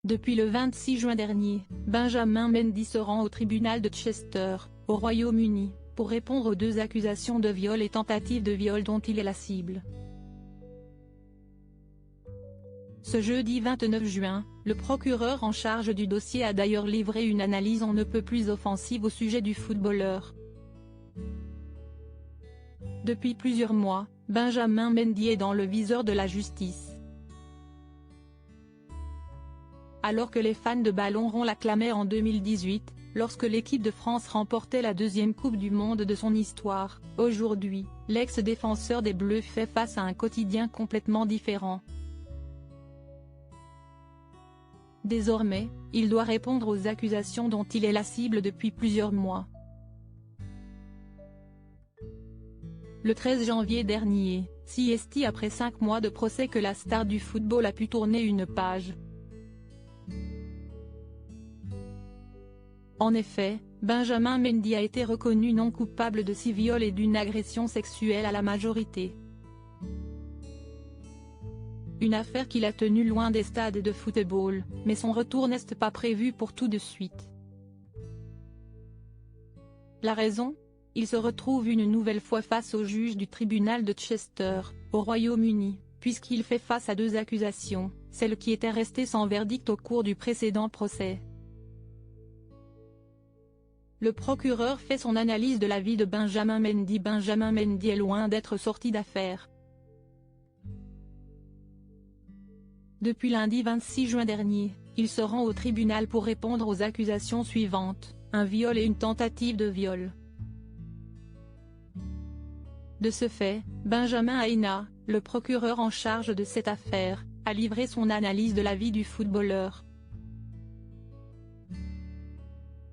Depuis le 26 juin dernier, Benjamin Mendy se rend au tribunal de Chester, au Royaume-Uni, pour répondre aux 2 accusations de viol et tentative de viol dont il est la cible. Ce jeudi 29 juin, le procureur en charge du dossier a d'ailleurs livré une analyse on ne peut plus offensive au sujet du footballeur. Depuis plusieurs mois, Benjamin Mendy est dans le viseur de la justice. Alors que les fans de ballon rond l'acclamaient en 2018, lorsque l'équipe de France remportait la 2e Coupe du Monde de son histoire, aujourd'hui, l'ex-défenseur des Bleus fait face à un quotidien complètement différent. Désormais, il doit répondre aux accusations dont il est la cible depuis plusieurs mois. Le 13 janvier dernier, c'est après 5 mois de procès que la star du football a pu tourner une page. En effet, Benjamin Mendy a été reconnu non coupable de 6 viols et d'une agression sexuelle à la majorité. Une affaire qu'il a tenue loin des stades de football, mais son retour n'est pas prévu pour tout de suite. La raison ? Il se retrouve une nouvelle fois face au juge du tribunal de Chester, au Royaume-Uni, puisqu'il fait face à 2 accusations, celles qui étaient restées sans verdict au cours du précédent procès. Le procureur fait son analyse de la vie de Benjamin Mendy. Benjamin Mendy est loin d'être sorti d'affaire. Depuis lundi 26 juin dernier, il se rend au tribunal pour répondre aux accusations suivantes, un viol et une tentative de viol. De ce fait, Benjamin Haina, le procureur en charge de cette affaire, a livré son analyse de la vie du footballeur.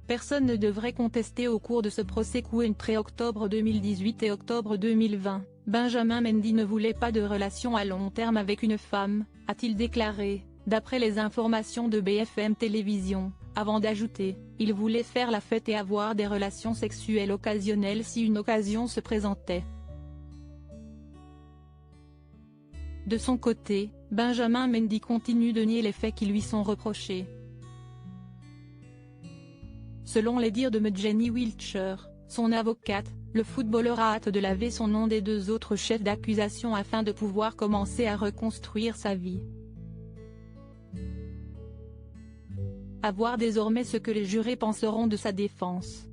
Personne ne devrait contester au cours de ce procès qu'entre octobre 2018 et octobre 2020, Benjamin Mendy ne voulait pas de relation à long terme avec une femme, a-t-il déclaré, d'après les informations de BFM Télévision, avant d'ajouter, il voulait faire la fête et avoir des relations sexuelles occasionnelles si une occasion se présentait. De son côté, Benjamin Mendy continue de nier les faits qui lui sont reprochés. Selon les dires de Jenny Wiltshire, son avocate, le footballeur a hâte de laver son nom des 2 autres chefs d'accusation afin de pouvoir commencer à reconstruire sa vie. À voir désormais ce que les jurés penseront de sa défense.